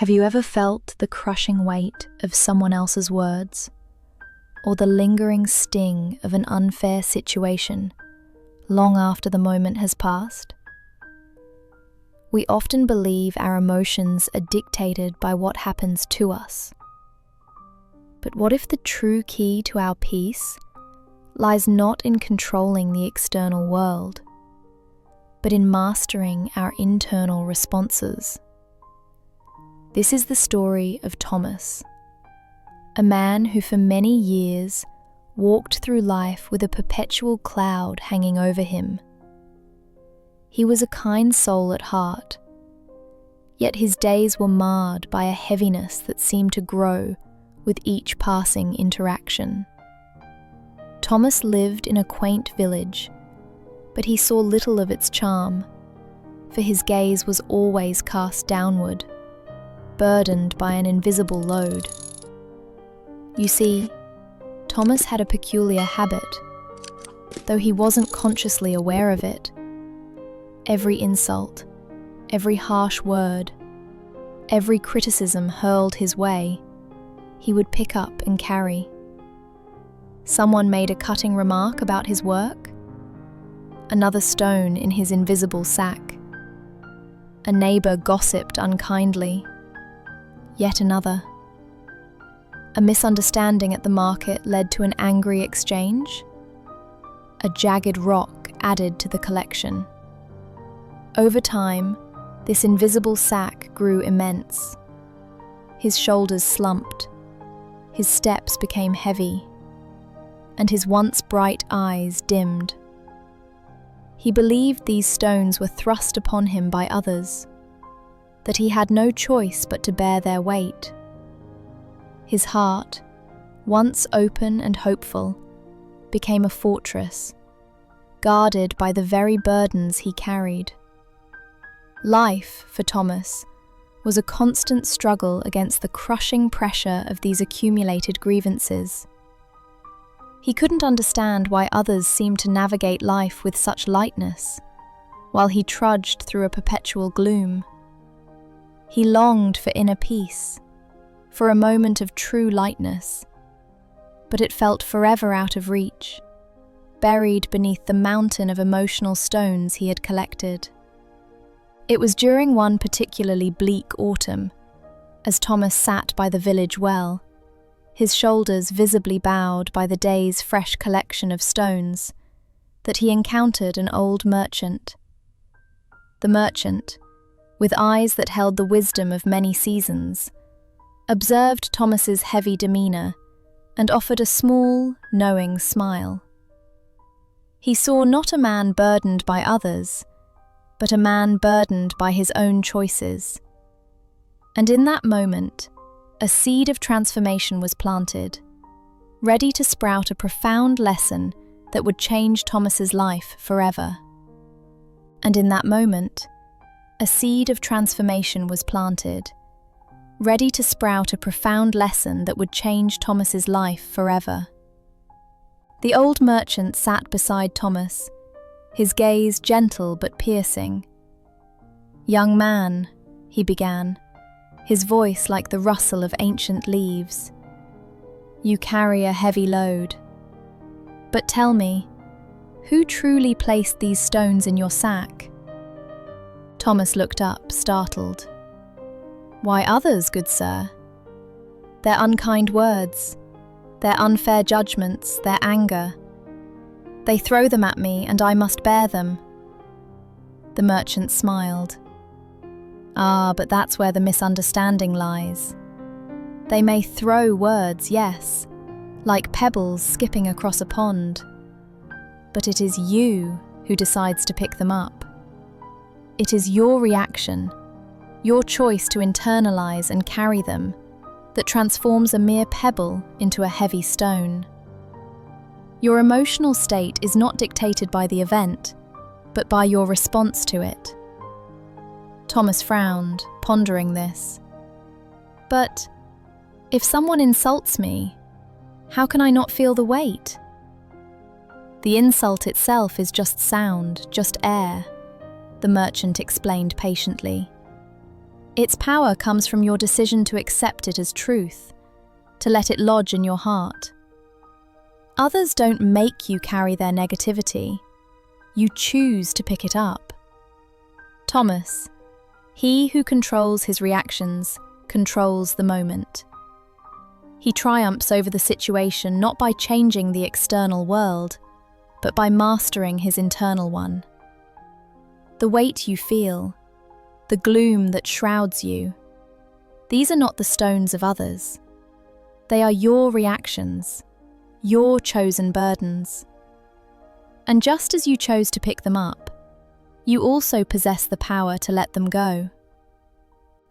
Have you ever felt the crushing weight of someone else's words, or the lingering sting of an unfair situation long after the moment has passed? We often believe our emotions are dictated by what happens to us. But what if the true key to our peace lies not in controlling the external world, but in mastering our internal responses? This is the story of Thomas, a man who for many years walked through life with a perpetual cloud hanging over him. He was a kind soul at heart, yet his days were marred by a heaviness that seemed to grow with each passing interaction. Thomas lived in a quaint village, but he saw little of its charm, for his gaze was always cast downward, burdened by an invisible load. You see, Thomas had a peculiar habit, though he wasn't consciously aware of it. Every insult, every harsh word, every criticism hurled his way, he would pick up and carry. Someone made a cutting remark about his work, another stone in his invisible sack. A neighbour gossiped unkindly, yet another. A misunderstanding at the market led to an angry exchange. A jagged rock added to the collection. Over time, this invisible sack grew immense. His shoulders slumped, his steps became heavy, and his once bright eyes dimmed. He believed these stones were thrust upon him by others, that he had no choice but to bear their weight. His heart, once open and hopeful, became a fortress, guarded by the very burdens he carried. Life, for Thomas, was a constant struggle against the crushing pressure of these accumulated grievances. He couldn't understand why others seemed to navigate life with such lightness, while he trudged through a perpetual gloom. He longed for inner peace, for a moment of true lightness, but it felt forever out of reach, buried beneath the mountain of emotional stones he had collected. It was during one particularly bleak autumn, as Thomas sat by the village well, his shoulders visibly bowed by the day's fresh collection of stones, that he encountered an old merchant. The merchant, with eyes that held the wisdom of many seasons, observed Thomas's heavy demeanour and offered a small, knowing smile. He saw not a man burdened by others, but a man burdened by his own choices. And in that moment, a seed of transformation was planted, ready to sprout a profound lesson that would change Thomas's life forever. And in that moment, a seed of transformation was planted, ready to sprout a profound lesson that would change Thomas's life forever. The old merchant sat beside Thomas, his gaze gentle but piercing. "Young man," he began, his voice like the rustle of ancient leaves, "you carry a heavy load. But tell me, who truly placed these stones in your sack?" Thomas looked up, startled. "Why others, good sir? Their unkind words, their unfair judgments, their anger. They throw them at me, and I must bear them." The merchant smiled. "Ah, but that's where the misunderstanding lies. They may throw words, yes, like pebbles skipping across a pond. But it is you who decides to pick them up. It is your reaction, your choice to internalize and carry them, that transforms a mere pebble into a heavy stone. Your emotional state is not dictated by the event, but by your response to it." Thomas frowned, pondering this. "But if someone insults me, how can I not feel the weight?" "The insult itself is just sound, just air," the merchant explained patiently. Its power comes from your decision to accept it as truth, to let it lodge in your heart. Others don't make you carry their negativity. You choose to pick it up. Thomas, he who controls his reactions controls the moment. He triumphs over the situation not by changing the external world, but by mastering his internal one. The weight you feel, the gloom that shrouds you, these are not the stones of others. They are your reactions, your chosen burdens. And just as you chose to pick them up, you also possess the power to let them go.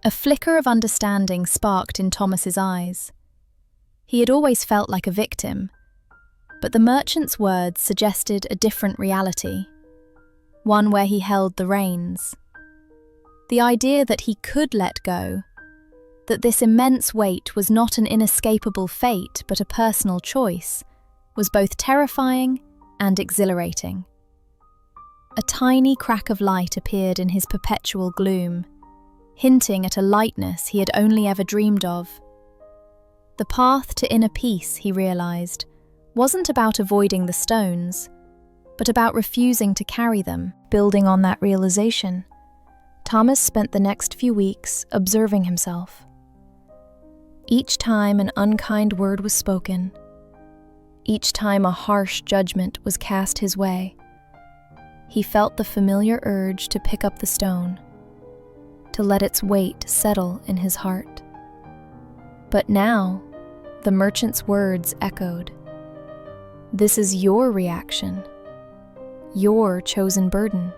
A flicker of understanding sparked in Thomas's eyes. He had always felt like a victim, but the merchant's words suggested a different reality, one where he held the reins. The idea that he could let go, that this immense weight was not an inescapable fate but a personal choice, was both terrifying and exhilarating. A tiny crack of light appeared in his perpetual gloom, hinting at a lightness he had only ever dreamed of. The path to inner peace, he realized, wasn't about avoiding the stones, but about refusing to carry them. Building on that realization, Thomas spent the next few weeks observing himself. Each time an unkind word was spoken, each time a harsh judgment was cast his way, he felt the familiar urge to pick up the stone, to let its weight settle in his heart. But now, the merchant's words echoed. This is your reaction, your chosen burden.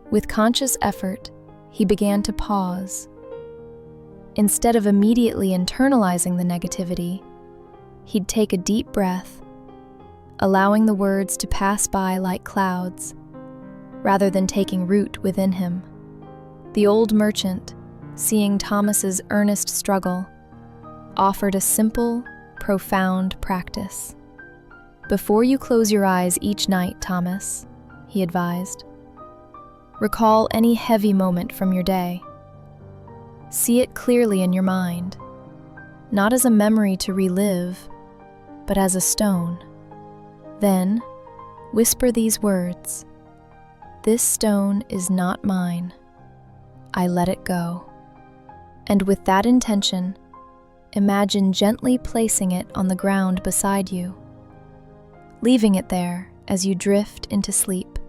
With conscious effort, he began to pause. Instead of immediately internalizing the negativity, he'd take a deep breath, allowing the words to pass by like clouds, rather than taking root within him. The old merchant, seeing Thomas's earnest struggle, offered a simple, profound practice. Before you close your eyes each night, Thomas, he advised, recall any heavy moment from your day. See it clearly in your mind, not as a memory to relive, but as a stone. Then, whisper these words, "This stone is not mine. I let it go." And with that intention, imagine gently placing it on the ground beside you, leaving it there as you drift into sleep.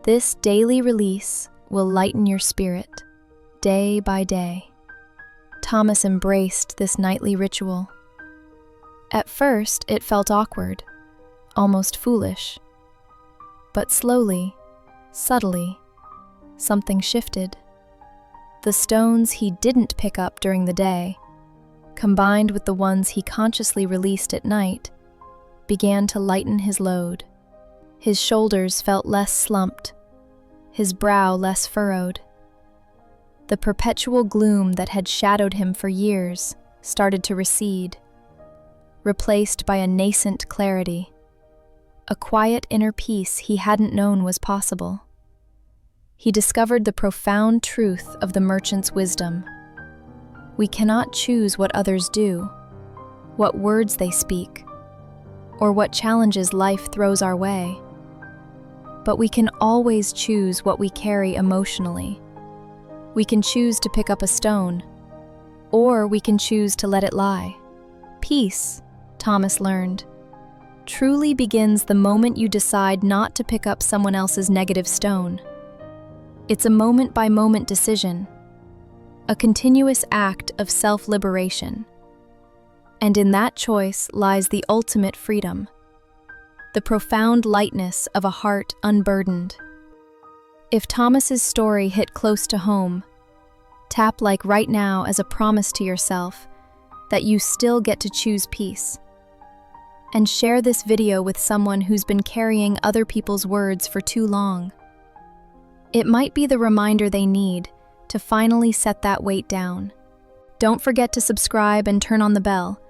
This daily release will lighten your spirit, day by day. Thomas embraced this nightly ritual. At first, it felt awkward, almost foolish. But slowly, subtly, something shifted. The stones he didn't pick up during the day, combined with the ones he consciously released at night, began to lighten his load. His shoulders felt less slumped, his brow less furrowed. The perpetual gloom that had shadowed him for years started to recede, replaced by a nascent clarity, a quiet inner peace he hadn't known was possible. He discovered the profound truth of the merchant's wisdom. We cannot choose what others do, what words they speak, or what challenges life throws our way. But we can always choose what we carry emotionally. We can choose to pick up a stone, or we can choose to let it lie. Peace, Thomas learned, truly begins the moment you decide not to pick up someone else's negative stone. It's a moment-by-moment decision, a continuous act of self-liberation. And in that choice lies the ultimate freedom, the profound lightness of a heart unburdened. If Thomas's story hit close to home, tap like right now as a promise to yourself that you still get to choose peace. And share this video with someone who's been carrying other people's words for too long. It might be the reminder they need to finally set that weight down. Don't forget to subscribe and turn on the bell,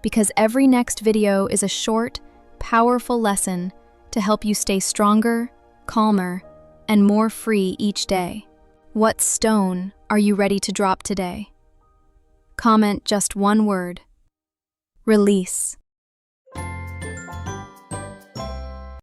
because every next video is a short, powerful lesson to help you stay stronger, calmer, and more free each day. What stone are you ready to drop today? Comment just one word. Release.